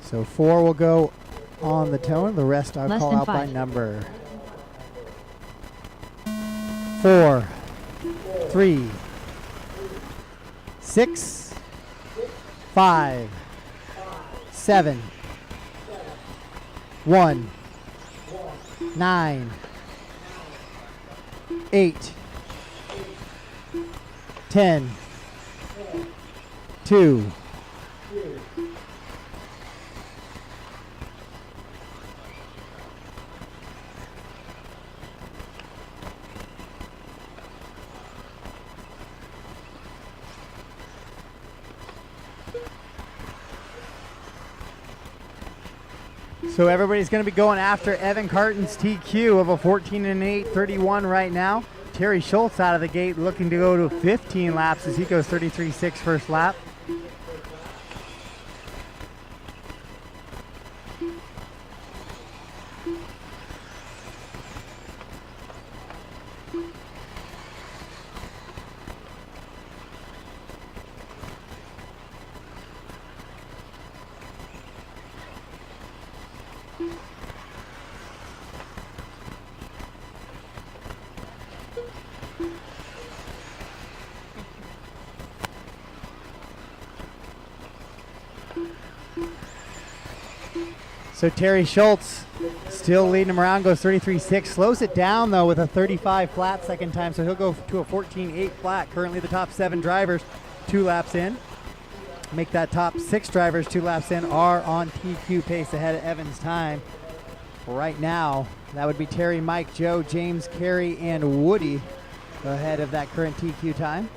So 4 will go on the tone. The rest I'll call out by number. 4, 3, 6, 5, 7, 1, 9, 8, 10, 2, So everybody's going to be going after Evan Carton's TQ of a 14 and 8:31 right now. Terry Schulz out of the gate looking to go to 15 laps as he goes 33.6 first lap. So Terry Schulz still leading him around, goes 33.6, slows it down though with a 35 flat second time, so he'll go to a 14.8 flat. Currently the top 7 drivers 2 laps in. Make that top 6 drivers 2 laps in are on TQ pace ahead of Evan's time. Right now, that would be Terry, Mike, Joe, James, Kerry, and Woody ahead of that current TQ time.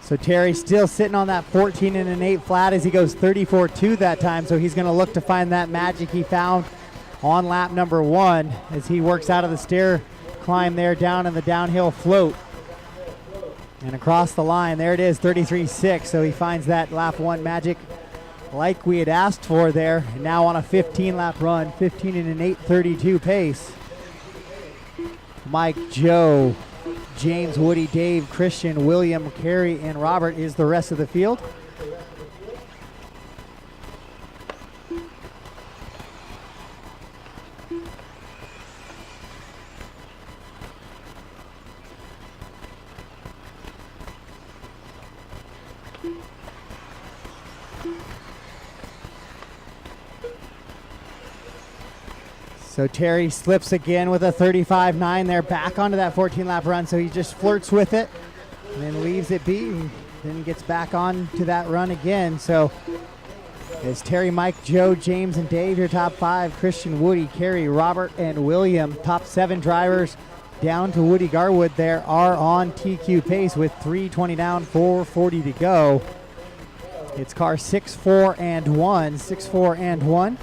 So Terry still sitting on that 14 and an 8 flat as he goes 34.2 that time. So he's going to look to find that magic he found on lap number 1 as he works out of the stair climb there down in the downhill float. And across the line, there it is, 33.6. So he finds that lap 1 magic like we had asked for there. And now on a 15 lap run, 15 and an 8:32 pace. Mike, Joe, James, Woody, Dave, Christian, William, Kerry, and Robert is the rest of the field. So Terry slips again with a 35.9 there, back onto that 14-lap run. So he just flirts with it and then leaves it be, and then gets back on to that run again. So it's Terry, Mike, Joe, James, and Dave, your top 5. Christian, Woody, Kerry, Robert, and William. Top 7 drivers down to Woody Garwood there are on TQ pace with 3:20 down, 4:40 to go. It's car 6, 4, and 1. 6, 4, and 1.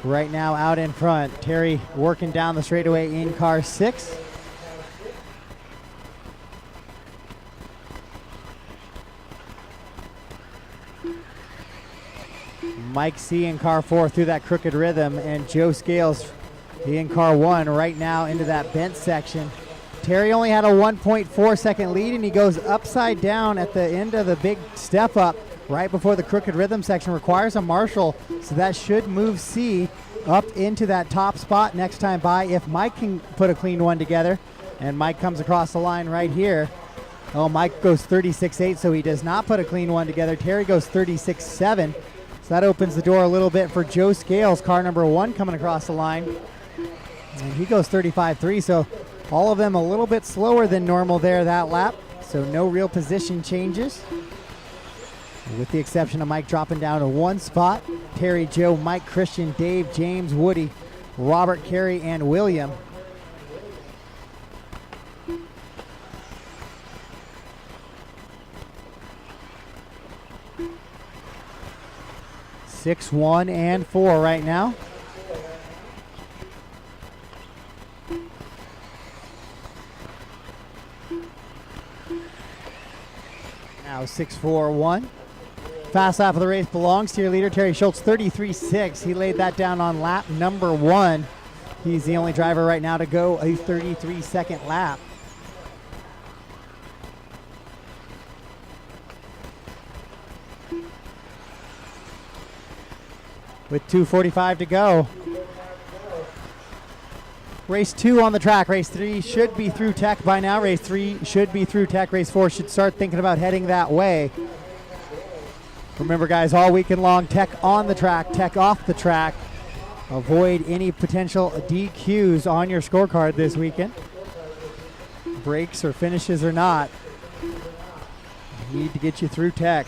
Right now out in front. Terry working down the straightaway in car 6. Mike C in car 4 through that crooked rhythm, and Joe Scales, he in car 1 right now into that bent section. Terry only had a 1.4 second lead, and he goes upside down at the end of the big step up right before the crooked rhythm section. Requires a marshal, so that should move C up into that top spot next time by if Mike can put a clean one together. And Mike comes across the line right here. Oh, Mike goes 36.8, so he does not put a clean one together. Terry goes 36.7, so that opens the door a little bit for Joe Scales, car number 1, coming across the line. And he goes 35.3, so all of them a little bit slower than normal there that lap, so no real position changes, with the exception of Mike dropping down to 1 spot. Terry, Joe, Mike, Christian, Dave, James, Woody, Robert, Kerry, and William. Six, 1, and 4 right now. Now 6-4-1. Fast lap of the race belongs to your leader, Terry Schulz, 33.6. He laid that down on lap number 1. He's the only driver right now to go a 33-second lap. With 2:45 to go. Race 2 on the track. Race 3 should be through tech by now. Race 3 should be through tech. Race 4 should start thinking about heading that way. Remember, guys, all weekend long, tech on the track, tech off the track. Avoid any potential DQs on your scorecard this weekend. Breaks or finishes or not. Need to get you through tech.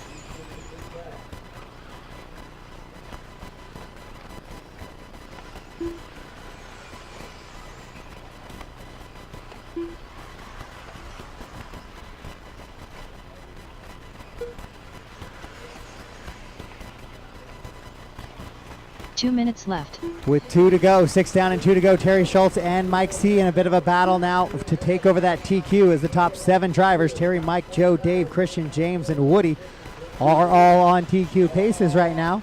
Two minutes left. With 2 to go, 6 down and 2 to go, Terry Schulz and Mike C in a bit of a battle now to take over that TQ as the top 7 drivers, Terry, Mike, Joe, Dave, Christian, James, and Woody, are all on TQ paces right now.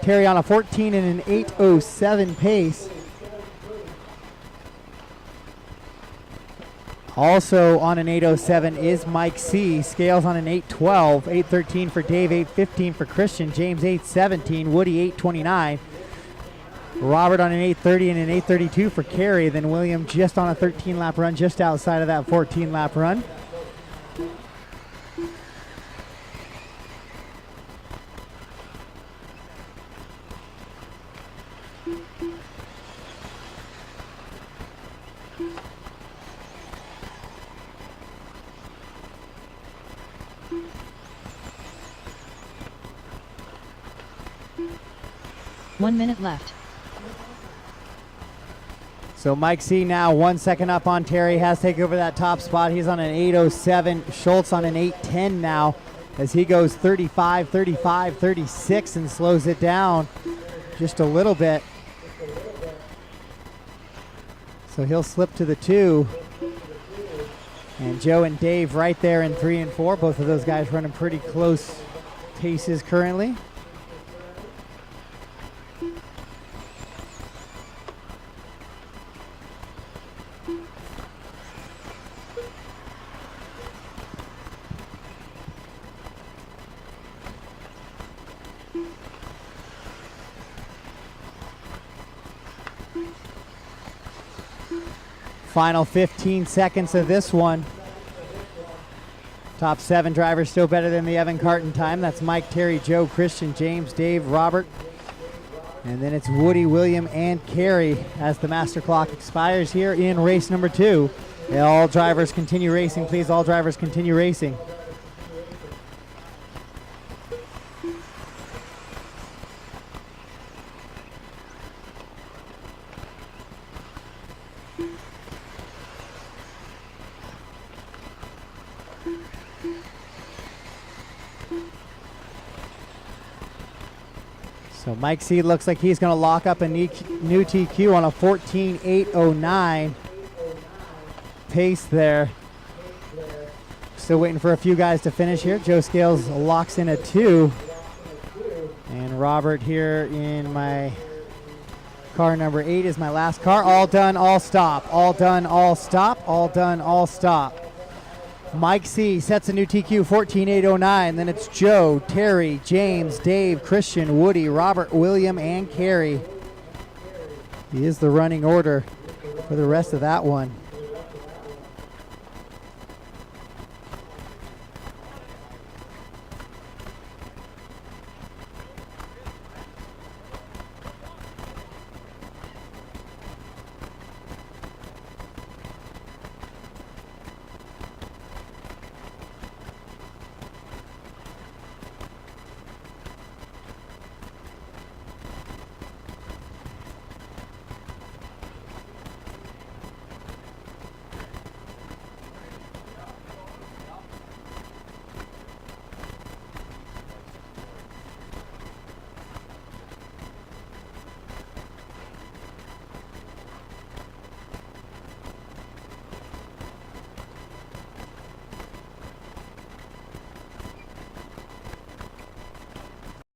Terry on a 14 and an 8:07 pace. Also on an 8:07 is Mike C. Scales on an 8:12, 8:13 for Dave, 8:15 for Christian, James 8:17, Woody 8:29. Robert on an 8:30 and an 8:32 for Kerry. Then William just on a 13-lap run, just outside of that 14-lap run. One minute left. So Mike C now 1 second up on Terry, has taken over that top spot. He's on an 8:07. Schulz on an 8:10 now as he goes 35, 35, 36 and slows it down just a little bit. So he'll slip to the 2. And Joe and Dave right there in 3 and 4. Both of those guys running pretty close paces currently. Final 15 seconds of this one. Top 7 drivers still better than the Evan Carton time. That's Mike, Terry, Joe, Christian, James, Dave, Robert. And then it's Woody, William, and Kerry as the master clock expires here in race number 2. All drivers continue racing, please. All drivers continue racing. So Mike C looks like he's going to lock up a new TQ on a 14.809 pace there. Still waiting for a few guys to finish here. Joe Scales locks in a 2. And Robert here in my car number 8 is my last car. All done, all stop. All done, all stop. All done, all stop. Mike C sets a new TQ, 14.809. Then it's Joe, Terry, James, Dave, Christian, Woody, Robert, William, and Kerry. He is the running order for the rest of that one.